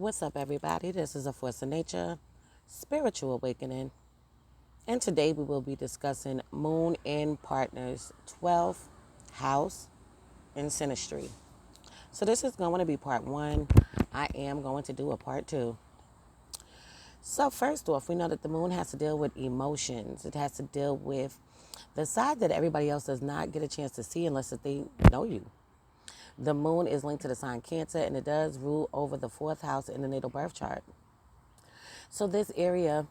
What's up, everybody? This is A Force of Nature, Spiritual Awakening, and today we will be discussing Moon in Partners 12th House in Synastry. So this is going to be part one. I am going to do a part two. So first off, we know that the moon has to deal with emotions. It has to deal with the side that everybody else does not get a chance to see unless they know you. The moon is linked to the sign Cancer, and it does rule over the fourth house in the natal birth chart. So this area,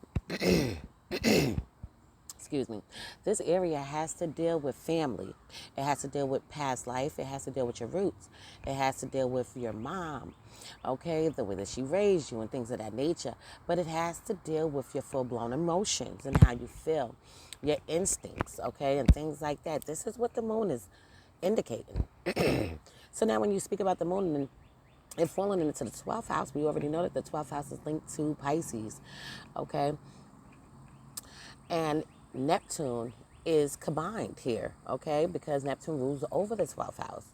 excuse me, this area has to deal with family. It has to deal with past life. It has to deal with your roots. It has to deal with your mom, okay, the way that she raised you and things of that nature. But it has to deal with your full-blown emotions and how you feel, your instincts, okay, and things like that. This is what the moon is indicating. So now when you speak about the moon and it falling into the 12th house, we already know that the 12th house is linked to Pisces, okay? And Neptune is combined here, okay? Because Neptune rules over the 12th house.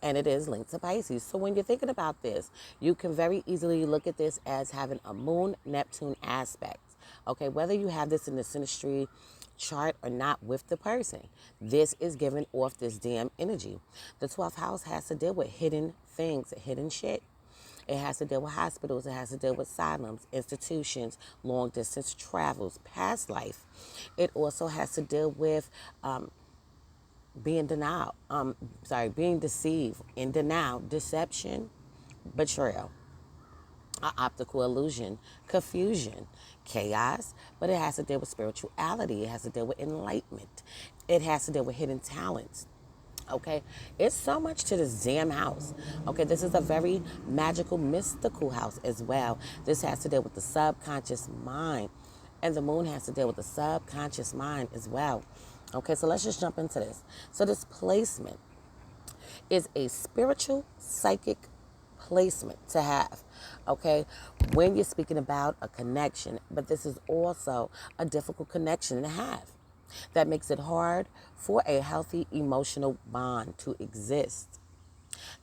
And it is linked to Pisces. So when you're thinking about this, you can very easily look at this as having a moon-Neptune aspect. Okay, whether you have this in the synastry chart or not with the person, this is giving off this damn energy. The 12th house has to deal with hidden things, hidden shit. It has to deal with hospitals. It has to deal with asylums, institutions, long distance travels, past life. It also has to deal with being denial. Being deceived, in denial, deception, betrayal, optical illusion, confusion, chaos. But it has to deal with spirituality. It has to deal with enlightenment. It has to deal with hidden talents. Okay, it's so much to this damn house. Okay, this is a very magical, mystical house as well. This has to deal with the subconscious mind, and the moon has to deal with the subconscious mind as well. Okay, so let's just jump into this. So this placement is a spiritual, psychic placement to have, okay, when you're speaking about a connection, but this is also a difficult connection to have. That makes it hard for a healthy emotional bond to exist.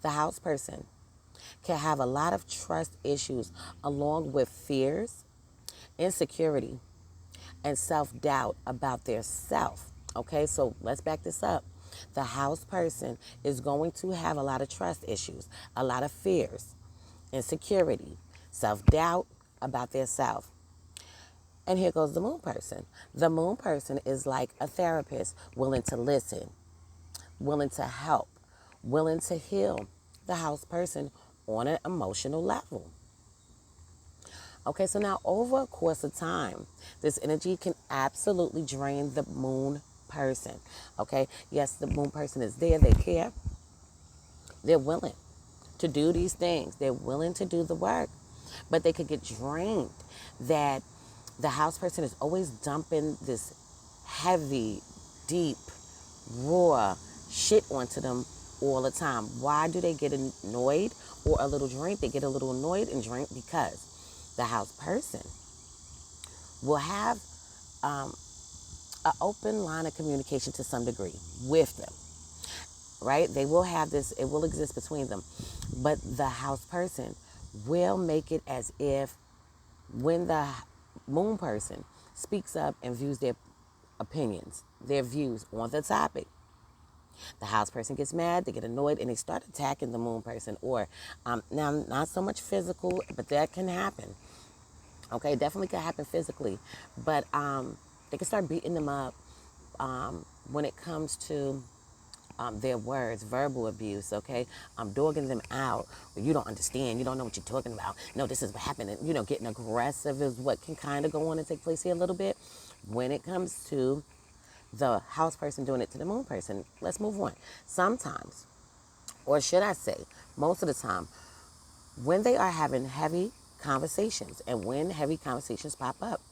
The house person can have a lot of trust issues along with fears, insecurity, and self-doubt about their self. Okay, so let's back this up. The house person is going to have a lot of trust issues, a lot of fears, insecurity, self-doubt about their self. And here goes the moon person. The moon person is like a therapist, willing to listen, willing to help, willing to heal the house person on an emotional level. Okay, so now over a course of time, this energy can absolutely drain the moon person. Okay, yes, the moon person is there, they care, they're willing to do these things, they're willing to do the work, but they could get drained. That the house person is always dumping this heavy, deep, raw shit onto them all the time. Why do they get annoyed or a little drained? They get a little annoyed and drained because the house person will have an open line of communication to some degree with them, right? They will have this, it will exist between them, but the house person will make it as if when the moon person speaks up and views their opinions, their views on the topic, the house person gets mad, they get annoyed, and they start attacking the moon person. Or now, not so much physical, but that can happen. Okay, definitely can happen physically, but they can start beating them up when it comes to their words, verbal abuse, okay? I'm dogging them out. Well, you don't understand. You don't know what you're talking about. No, this is what happened. You know, getting aggressive is what can kind of go on and take place here a little bit when it comes to the house person doing it to the moon person. Let's move on. Sometimes, or should I say, most of the time, when they are having heavy conversations and when heavy conversations pop up,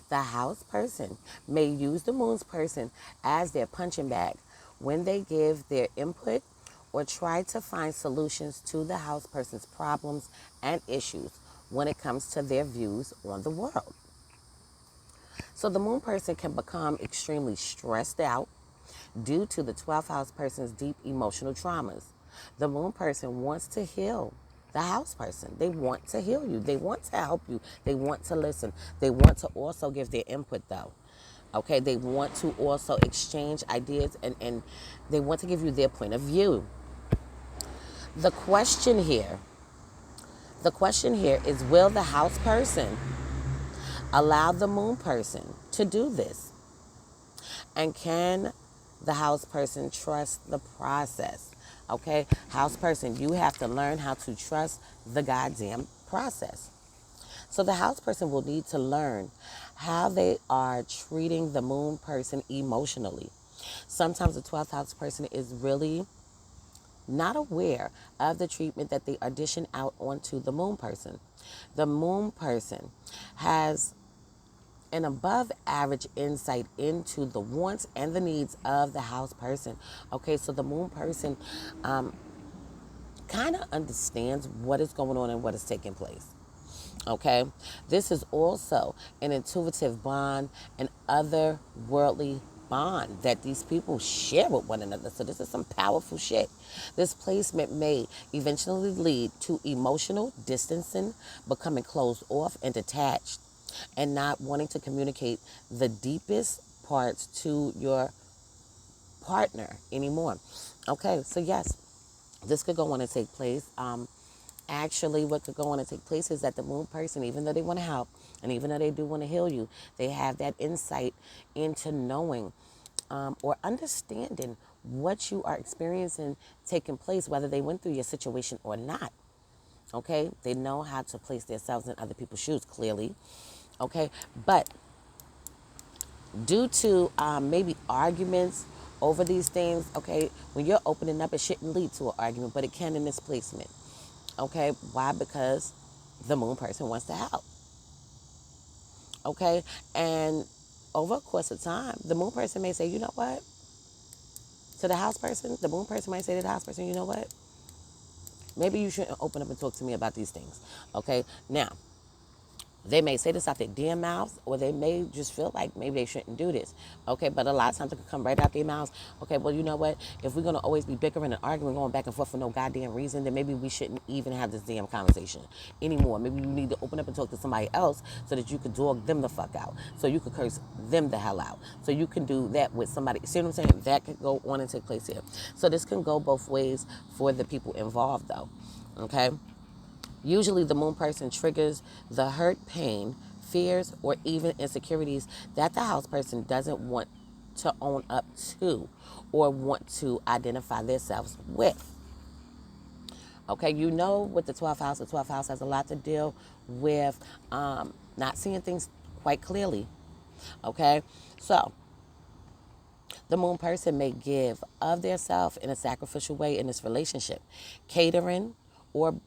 the house person may use the moon's person as their punching bag when they give their input or try to find solutions to the house person's problems and issues when it comes to their views on the world. So the moon person can become extremely stressed out due to the 12th house person's deep emotional traumas. The moon person wants to heal the house person. They want to heal you. They want to help you. They want to listen. They want to also give their input though. Okay, they want to also exchange ideas and they want to give you their point of view. The question here, the question here is, will the house person allow the moon person to do this? And can the house person trust the process? Okay, house person, you have to learn how to trust the goddamn process. So the house person will need to learn how they are treating the moon person emotionally. Sometimes the 12th house person is really not aware of the treatment that they audition out onto the moon person. The moon person has an above average insight into the wants and the needs of the house person. Okay, so the moon person kind of understands what is going on and what is taking place. Okay, this is also an intuitive bond, an otherworldly bond that these people share with one another. So this is some powerful shit. This placement may eventually lead to emotional distancing, becoming closed off and detached, and not wanting to communicate the deepest parts to your partner anymore. Okay, so yes, this could go on and take place. Actually, what could go on and take place is that the moon person, even though they want to help and even though they do want to heal you, they have that insight into knowing or understanding what you are experiencing taking place, whether they went through your situation or not. Okay, they know how to place themselves in other people's shoes clearly. Okay, but due to maybe arguments over these things, okay, when you're opening up, it shouldn't lead to an argument, but it can in this placement. Okay, why? Because the moon person wants to help. Okay, and over a course of time, the moon person may say, you know what? To the house person, the moon person might say to the house person, you know what? Maybe you shouldn't open up and talk to me about these things. Okay, now, they may say this out their damn mouths, or they may just feel like maybe they shouldn't do this. Okay, but a lot of times it can come right out their mouths. Okay, well, you know what? If we're going to always be bickering and arguing, going back and forth for no goddamn reason, then maybe we shouldn't even have this damn conversation anymore. Maybe you need to open up and talk to somebody else so that you could dog them the fuck out. So you could curse them the hell out. So you can do that with somebody. See what I'm saying? That could go on and take place here. So this can go both ways for the people involved, though. Okay? Usually the moon person triggers the hurt, pain, fears, or even insecurities that the house person doesn't want to own up to or want to identify themselves with. Okay, you know, with the 12th house has a lot to deal with not seeing things quite clearly. Okay, so the moon person may give of their self in a sacrificial way in this relationship, catering or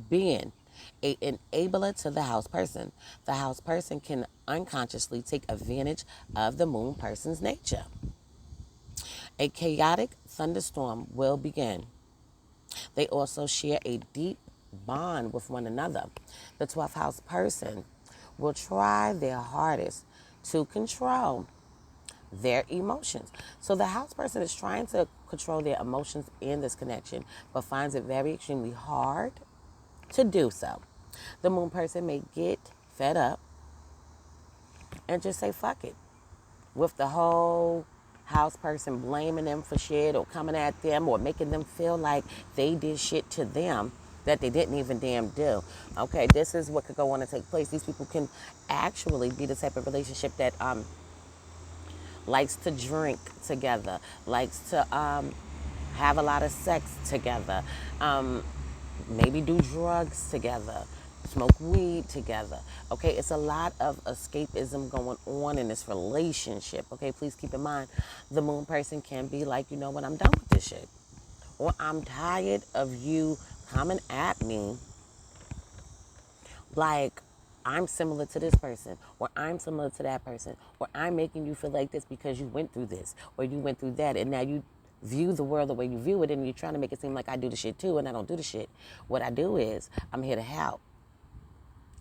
being an enabler to the house person. The house person can unconsciously take advantage of the moon person's nature. A chaotic thunderstorm will begin. They also share a deep bond with one another. The 12th house person will try their hardest to control their emotions. So the house person is trying to control their emotions in this connection, but finds it very extremely hard to do so. The moon person may get fed up and just say fuck it with the whole house person blaming them for shit or coming at them or making them feel like they did shit to them that they didn't even damn do. Okay, this is what could go on and take place. These people can actually be the type of relationship that likes to drink together, likes to have a lot of sex together, maybe do drugs together, smoke weed together. Okay, it's a lot of escapism going on in this relationship. Okay, please keep in mind the moon person can be like, you know what, I'm done with this shit. Or I'm tired of you coming at me like I'm similar to this person, or I'm similar to that person, or I'm making you feel like this because you went through this, or you went through that, and now you view the world the way you view it, and you're trying to make it seem like I do the shit too, and I don't do the shit. What I do is I'm here to help.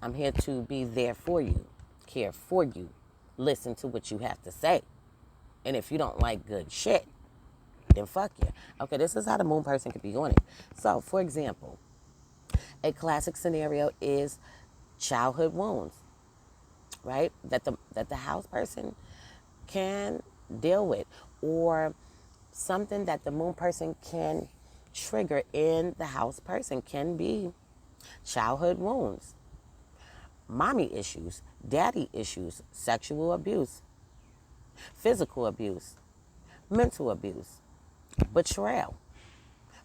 I'm here to be there for you, care for you, listen to what you have to say. And if you don't like good shit, then fuck you. Okay, this is how the moon person could be on it. So, for example, A classic scenario is childhood wounds, right? That the house person can deal with, or something that the moon person can trigger in the house person can be childhood wounds, mommy issues, daddy issues, sexual abuse, physical abuse, mental abuse, betrayal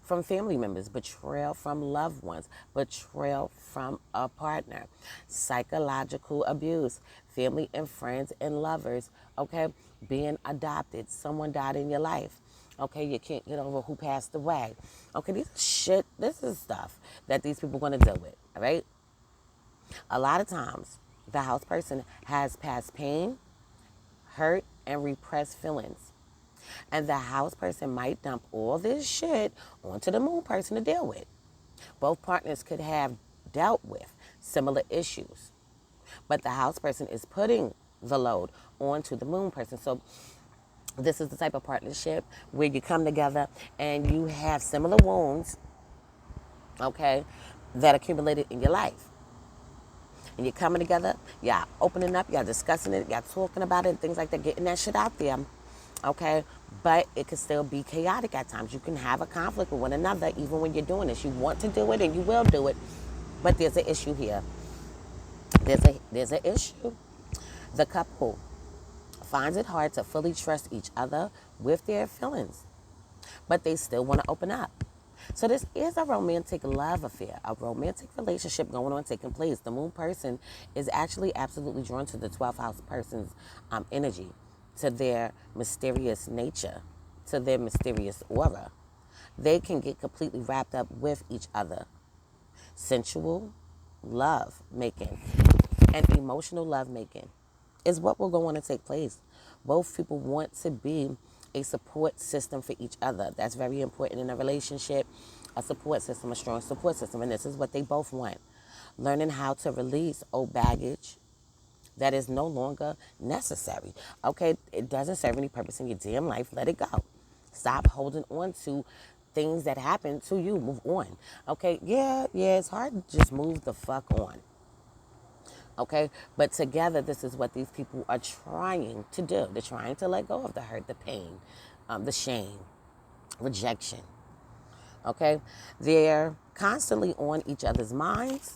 from family members, betrayal from loved ones, betrayal from a partner, psychological abuse, family and friends and lovers, okay, being adopted, someone died in your life, okay, you can't get over who passed away, okay, this is stuff that these people are going to deal with, all right? A lot of times, the house person has past pain, hurt, and repressed feelings. And the house person might dump all this shit onto the moon person to deal with. Both partners could have dealt with similar issues, but the house person is putting the load onto the moon person. So this is the type of partnership where you come together and you have similar wounds, okay, that accumulated in your life. And you're coming together, y'all opening up, y'all discussing it, y'all talking about it, and things like that, getting that shit out there. Okay? But it can still be chaotic at times. You can have a conflict with one another even when you're doing this. You want to do it and you will do it, but there's an issue here. There's an issue. The couple finds it hard to fully trust each other with their feelings, but they still want to open up. So this is a romantic love affair, a romantic relationship going on, taking place. The moon person is actually absolutely drawn to the 12th house person's energy, to their mysterious nature, to their mysterious aura. They can get completely wrapped up with each other. Sensual love making and emotional love making is what will go on to take place. Both people want to be a support system for each other. That's very important in a relationship. A support system, a strong support system. And this is what they both want. Learning how to release old baggage that is no longer necessary. Okay, it doesn't serve any purpose in your damn life. Let it go. Stop holding on to things that happen to you. Move on. Okay, yeah, it's hard to just move the fuck on. Okay, but together, this is what these people are trying to do. They're trying to let go of the hurt, the pain, the shame, rejection. Okay, they're constantly on each other's minds.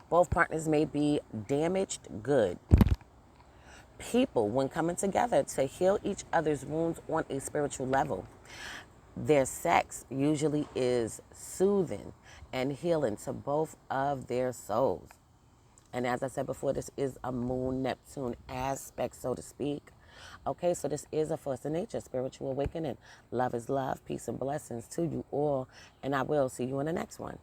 Both partners may be damaged good people when coming together to heal each other's wounds on a spiritual level. Their sex usually is soothing and healing to both of their souls. And as I said before, this is a moon Neptune aspect, so to speak. Okay, so this is a force of nature, spiritual awakening. Love is love, peace and blessings to you all. And I will see you in the next one.